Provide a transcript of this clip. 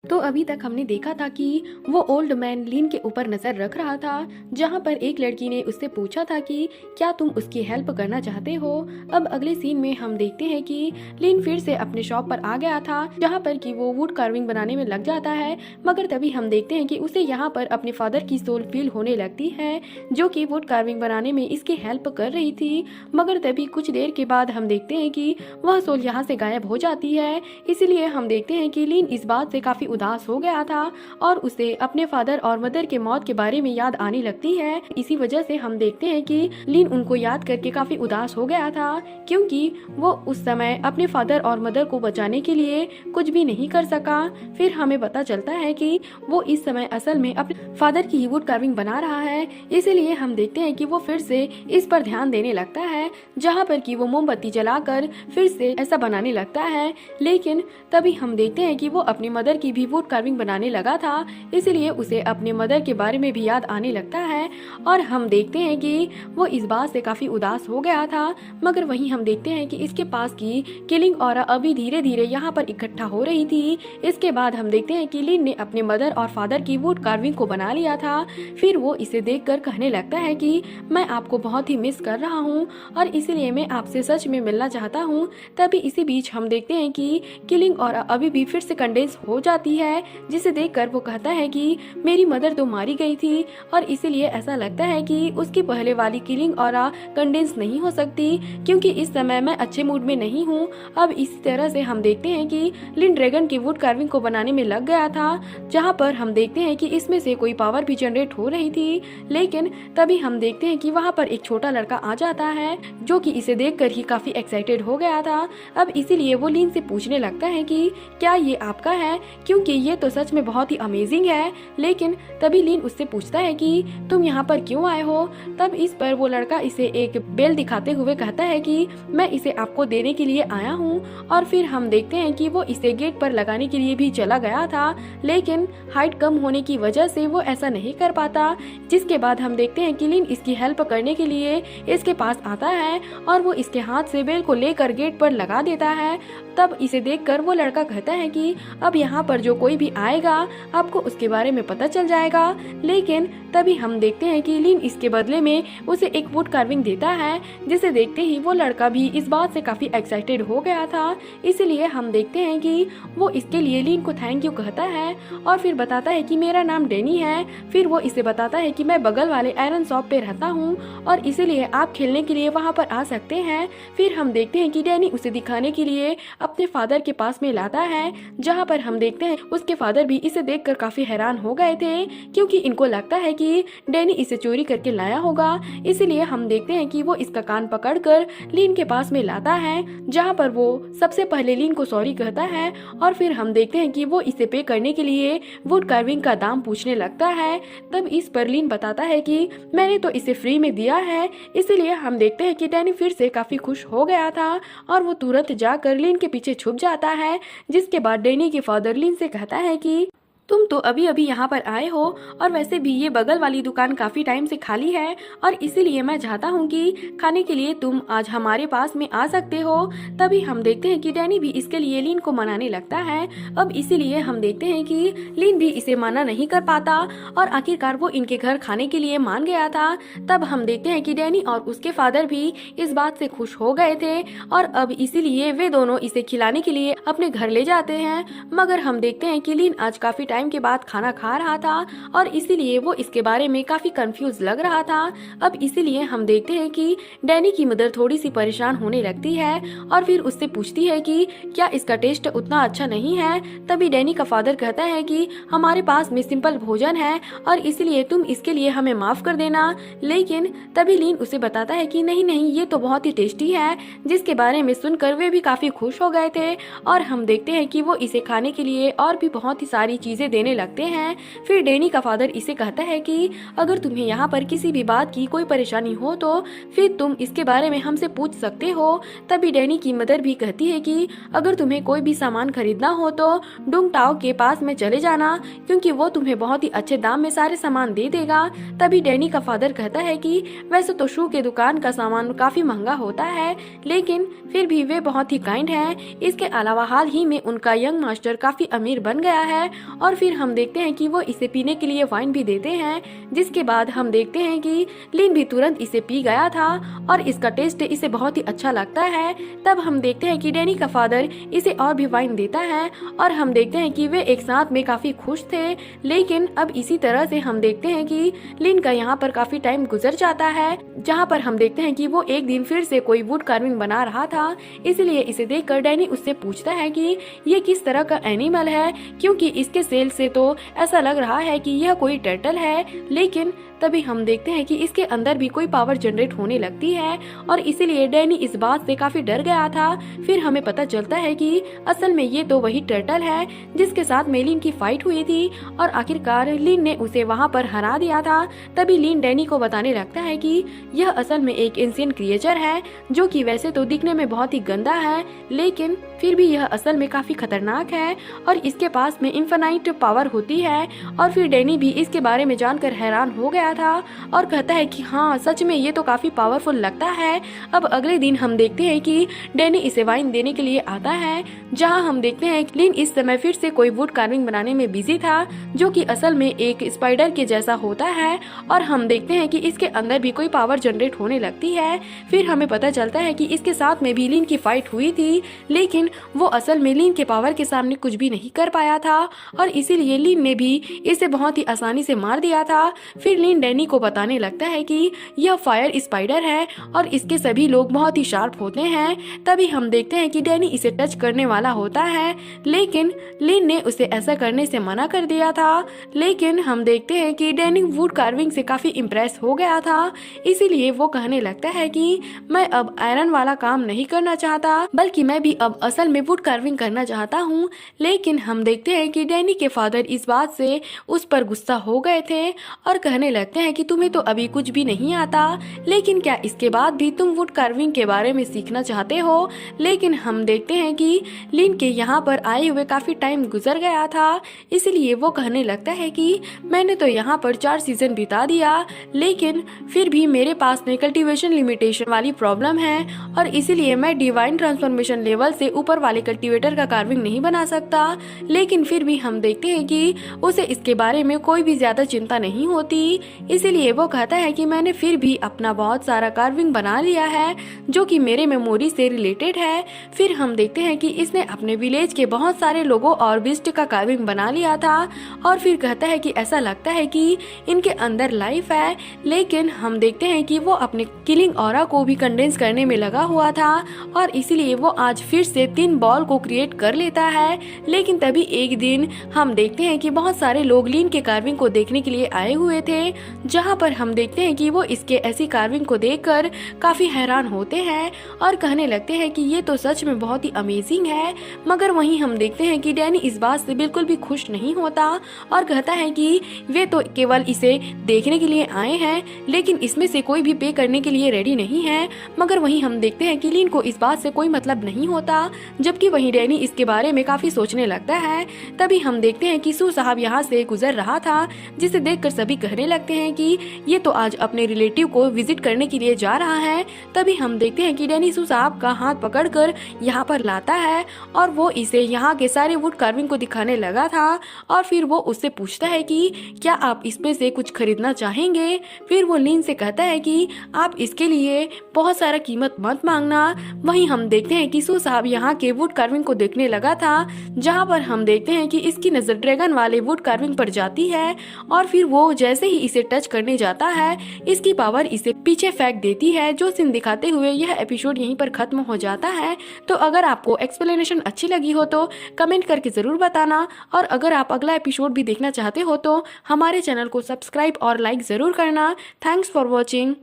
तो अभी तक हमने देखा था कि वो ओल्ड मैन लिन के ऊपर नज़र रख रहा था, जहाँ पर एक लड़की ने उससे पूछा था कि क्या तुम उसकी हेल्प करना चाहते हो। अब अगले सीन में हम देखते हैं कि लिन फिर से अपने शॉप पर आ गया था, जहाँ पर कि वो वुड कार्विंग बनाने में लग जाता है। मगर तभी हम देखते हैं कि उसे यहाँ पर अपने फादर की सोल फील होने लगती है, जो कि वुड कार्विंग बनाने में इसकी हेल्प कर रही थी। मगर तभी कुछ देर के बाद हम देखते हैं कि वह सोल यहाँ से गायब हो जाती है। इसीलिए हम देखते हैं कि लिन इस बात से काफी उदास हो गया था और उसे अपने फादर और मदर के मौत के बारे में याद आने लगती है। इसी वजह से हम देखते हैं कि लिन उनको याद करके काफी उदास हो गया था, क्योंकि वो उस समय अपने फादर और मदर को बचाने के लिए कुछ भी नहीं कर सका। फिर हमें पता चलता है कि वो इस समय असल में अपने फादर की वुड कार्विंग बना रहा है। इसीलिए हम देखते हैं कि वो फिर से इस पर ध्यान देने लगता है, जहाँ पर कि वो मोमबत्ती जलाकर फिर से ऐसा बनाने लगता है। लेकिन तभी हम देखते हैं कि वो अपनी मदर की भी वुड कार्विंग बनाने लगा था, इसलिए उसे अपने मदर के बारे में भी याद आने लगता है। और हम देखते हैं कि वो इस बात से काफी उदास हो गया था। मगर वहीं हम देखते हैं कि इसके पास की किलिंग ऑरा अभी धीरे धीरे यहाँ पर इकट्ठा हो रही थी। इसके बाद हम देखते हैं कि लिन ने अपने मदर और फादर की वुड कार्विंग को बना लिया था। फिर वो इसे देखकर कहने लगता है कि मैं आपको बहुत ही मिस कर रहा हूँ और इसीलिए मैं आपसे सच में मिलना चाहता हूँ। तभी इसी बीच हम देखते हैं कि किलिंग ऑरा अभी भी फिर से कंडेंस हो जाती है, जिसे देखकर वो कहता है कि मेरी मदर तो मारी गई थी और इसीलिए ऐसा लगता है कि उसकी पहले वाली किलिंग ऑरा कंडेंस नहीं हो सकती, क्योंकि इस समय मैं अच्छे मूड में नहीं हूँ। अब इसी तरह से हम देखते हैं कि लिन ड्रैगन की वुड कार्विंग को बनाने में लग गया था, जहाँ पर हम देखते हैं कि इसमें से कोई पावर भी जनरेट हो रही थी। लेकिन तभी हम देखते हैं कि वहाँ पर एक छोटा लड़का आ जाता है, जो कि इसे देखकर ही काफी एक्साइटेड हो गया था। अब इसीलिए वो लिन से पूछने लगता है कि क्या ये आपका है, क्योंकि ये तो सच में बहुत ही अमेजिंग है। लेकिन तभी लिन उससे पूछता है कि तुम यहाँ पर क्यों आए हो। तब इस पर वो लड़का इसे एक बेल दिखाते हुए कहता है कि मैं इसे आपको देने के लिए आया हूँ। और फिर हम देखते हैं कि वो इसे गेट पर लगाने के लिए भी चला गया था, लेकिन हाइट कम होने की वजह से वो ऐसा नहीं कर पाता। जिसके बाद हम देखते हैं कि लिन इसकी हेल्प करने के लिए इसके पास आता है और वो इसके हाथ से बेल को लेकर गेट पर लगा देता है। तब इसे देखकर वो लड़का कहता है कि अब यहाँ पर जो कोई भी आएगा आपको उसके बारे में पता चल जाएगा। लेकिन तभी हम देखते हैं कि लिन इसके बदले में उसे एक वुड कार्विंग देता है, जिसे देखते ही वो लड़का भी इस बात से काफी एक्साइटेड हो गया था। इसलिए हम देखते हैं कि वो इसके लिए लिन को थैंक यू कहता है और फिर बताता है कि मेरा नाम डैनी है। फिर वो इसे बताता है कि मैं बगल वाले आयरन शॉप पे रहता हूँ और इसीलिए आप खेलने के लिए वहाँ पर आ सकते हैं। फिर हम देखते हैं कि डैनी उसे दिखाने के लिए अपने फादर के पास में लाता है, जहाँ पर हम देखते हैं उसके फादर भी इसे देखकर काफी हैरान हो गए थे, क्योंकि इनको लगता है कि डैनी इसे चोरी करके लाया होगा। इसीलिए हम देखते हैं कि वो इसका कान पकड़कर लिन के पास में लाता है, जहाँ पर वो सबसे पहले लिन को सॉरी कहता है और फिर हम देखते हैं कि वो इसे पे करने के लिए वुड कार्विंग का दाम पूछने लगता है। तब इस पर लिन बताता है कि मैंने तो इसे फ्री में दिया है। इसीलिए हम देखते हैं कि डैनी फिर से काफी खुश हो गया था और वो तुरंत जाकर लिन के पीछे छुप जाता है। जिसके बाद डैनी के फादर लिन से कहता है कि तुम तो अभी अभी यहाँ पर आए हो और वैसे भी ये बगल वाली दुकान काफी टाइम से खाली है और इसीलिए मैं चाहता हूँ कि खाने के लिए तुम आज हमारे पास में आ सकते हो। तभी हम देखते हैं कि डैनी भी इसके लिए लिन को मनाने लगता है। अब इसीलिए हम देखते हैं कि लिन भी इसे मना नहीं कर पाता और आखिरकार वो इनके घर खाने के लिए मान गया था। तब हम देखते हैं कि डैनी और उसके फादर भी इस बात से खुश हो गए थे और अब इसीलिए वे दोनों इसे खिलाने के लिए अपने घर ले जाते हैं। मगर हम देखते हैं कि लिन आज काफी टाइम के बाद खाना खा रहा था और इसीलिए वो इसके बारे में काफी कंफ्यूज लग रहा था। अब इसीलिए हम देखते हैं कि डैनी की मदर थोड़ी सी परेशान होने लगती है और फिर उससे पूछती है कि क्या इसका टेस्ट उतना अच्छा नहीं है। तभी डैनी का फादर कहता है कि हमारे पास में सिंपल भोजन है और इसीलिए तुम इसके लिए हमें माफ कर देना। लेकिन तभी लिन उसे बताता है कि नहीं नहीं, ये तो बहुत ही टेस्टी है, जिसके बारे में सुनकर वे भी काफी खुश हो गए थे। और हम देखते हैं कि वो इसे खाने के लिए और भी बहुत ही सारी चीजें इसे देने लगते हैं। फिर डैनी का फादर इसे कहता है कि अगर तुम्हें यहाँ पर किसी भी बात की कोई परेशानी हो तो फिर तुम इसके बारे में हमसे पूछ सकते हो। तभी डैनी की मदर भी कहती है कि अगर तुम्हें कोई भी सामान खरीदना हो तो डुंग टाओ के पास में चले जाना, क्योंकि वो तुम्हें बहुत ही अच्छे दाम में सारे सामान दे देगा। तभी डैनी का फादर कहता है कि वैसे तो शू के दुकान का सामान काफी महंगा होता है, लेकिन फिर भी वे बहुत ही काइंड हैं। इसके अलावा हाल ही में उनका यंग मास्टर काफी अमीर बन गया है। और फिर हम देखते हैं कि वो इसे पीने के लिए वाइन भी देते हैं, जिसके बाद हम देखते हैं कि लिन भी तुरंत इसे पी गया था और इसका टेस्ट इसे बहुत ही अच्छा लगता है। तब हम देखते हैं कि डैनी का फादर इसे और भी वाइन देता है और हम देखते हैं कि वे एक साथ में काफी खुश थे। लेकिन अब इसी तरह से हम देखते हैं कि लिन का यहाँ पर काफी टाइम गुजर जाता है, जहाँ पर हम देखते हैं कि वो एक दिन फिर से कोई वुड कार्विंग बना रहा था। इसलिए इसे देखकर डैनी उससे पूछता है कि ये किस तरह का एनिमल है, क्योंकि इसके सेल से तो ऐसा लग रहा है कि यह कोई टर्टल है। लेकिन तभी हम देखते हैं कि इसके अंदर भी कोई पावर जनरेट होने लगती है और इसीलिए डैनी इस बात से काफी डर गया था। फिर हमें पता चलता है कि असल में ये तो वही टर्टल है जिसके साथ लिन की फाइट हुई थी और आखिरकार लिन ने उसे वहाँ पर हरा दिया था। तभी लिन डैनी को बताने लगता है कि यह असल में एक एंशिएंट क्रिएचर है, जो कि वैसे तो दिखने में बहुत ही गंदा है, लेकिन फिर भी यह असल में काफी खतरनाक है और इसके पास में इन्फिनाइट पावर होती है। और फिर डैनी भी इसके बारे में जानकर हैरान हो गया था और कहता है कि हाँ, सच में ये तो काफी पावरफुल लगता है। अब अगले दिन हम देखते हैं कि डैनी इसे वाइन देने के लिए आता है, जहाँ हम देखते हैं कि लिन इस समय फिर से कोई वुड कार्विंग बनाने में बिजी था, जो कि असल में एक स्पाइडर के जैसा होता है। और हम देखते हैं कि इसके अंदर भी कोई पावर जनरेट होने लगती है। फिर हमें पता चलता है कि इसके साथ में भी लिन की फाइट हुई थी, लेकिन वो असल में लिन के पावर के सामने कुछ भी नहीं कर पाया था और इसीलिए लिन ने भी इसे बहुत ही आसानी से मार दिया था। फिर लिन डैनी को बताने लगता है कि यह फायर स्पाइडर है और इसके सभी लोग बहुत ही शार्प होते हैं। तभी हम देखते हैं कि डैनी इसे टच करने वाला होता है, लेकिन लिन ने उसे ऐसा करने से मना कर दिया था। लेकिन हम देखते हैं कि डैनी वुड कार्विंग से काफी इम्प्रेस हो गया था, इसीलिए वो कहने लगता है कि मैं अब आयरन वाला काम नहीं करना चाहता, बल्कि मैं भी अब असल में वुड कार्विंग करना चाहता हूँ। लेकिन हम देखते हैं कि डैनी के फादर इस बात से उस पर गुस्सा हो गए थे और कहने लगते हैं कि तुम्हें तो अभी कुछ भी नहीं आता, लेकिन क्या इसके बाद भी तुम वुड कार्विंग के बारे में सीखना चाहते हो। लेकिन हम देखते हैं कि लिन के यहाँ पर आए हुए काफी टाइम गुजर गया था, इसलिए वो कहने लगता है कि मैंने तो यहाँ पर 4 सीजन बिता दिया, लेकिन फिर भी मेरे पास में कल्टीवेशन लिमिटेशन वाली प्रॉब्लम है और इसीलिए मैं डिवाइन ट्रांसफॉर्मेशन लेवल से ऊपर वाले कल्टीवेटर का कार्विंग नहीं बना सकता। लेकिन फिर भी हम देखते हैं कि उसे इसके बारे में कोई भी ज्यादा चिंता नहीं होती, इसीलिए वो कहता है कि मैंने फिर भी अपना बहुत सारा कार्विंग बना लिया है जो कि मेरे मेमोरी से रिलेटेड है। फिर हम देखते हैं कि इसने अपने विलेज के बहुत सारे लोगों और बिस्ट का कार्विंग बना लिया था और फिर कहता है कि ऐसा लगता है कि इनके अंदर लाइफ है। लेकिन हम देखते हैं कि वो अपने किलिंग ऑरा को भी कंडेंस करने में लगा हुआ था और इसीलिए वो आज फिर से 3 बॉल को क्रिएट कर लेता है। लेकिन तभी एक दिन हम देखते हैं कि बहुत सारे लोग लिन के कार्विंग को देखने के लिए आए हुए थे, जहाँ पर हम देखते हैं कि वो इसके ऐसी कार्विंग को देखकर काफी हैरान होते हैं और कहने लगते हैं कि ये तो सच में बहुत ही अमेजिंग है। मगर वहीं हम देखते हैं कि डैनी इस बात से बिल्कुल भी खुश नहीं होता और कहता है कि वे तो केवल इसे देखने के लिए आए हैं, लेकिन इसमें से कोई भी पे करने के लिए रेडी नहीं है। मगर वहीं हम देखते हैं कि लिन को इस बात से कोई मतलब नहीं होता, जबकि वहीं डैनी इसके बारे में काफी सोचने लगता है। तभी हम देखते हैं कि सू साहब यहाँ से गुजर रहा था, जिसे देखकर सभी कहने लगते हैं कि ये तो आज अपने रिलेटिव को विजिट करने के लिए जा रहा है। तभी हम देखते हैं कि डैनी सू साहब का हाथ पकड़कर यहाँ पर लाता है और वो इसे यहाँ के सारे वुड कार्विंग को दिखाने लगा था और फिर वो उससे पूछता है कि क्या आप इसमें से कुछ खरीदना चाहेंगे। फिर वो लिन से कहता है कि आप इसके लिए बहुत सारा कीमत मत मांगना। वहीं हम देखते हैं कि सू साहब यहाँ के वुड कार्विंग को देखने लगा था, जहाँ पर हम देखते हैं कि इसकी नजर ड्रैगन वाले वुड कार्विंग पर जाती है और फिर वो जैसे ही इसे टच करने जाता है, इसकी पावर इसे पीछे फेंक देती है। जो सीन दिखाते हुए यह एपिसोड यहीं पर खत्म हो जाता है। तो अगर आपको एक्सप्लेनेशन अच्छी लगी हो तो कमेंट करके जरूर बताना और अगर आप अगला एपिसोड भी देखना चाहते हो तो हमारे चैनल को सब्सक्राइब और लाइक जरूर करना। Thanks for watching.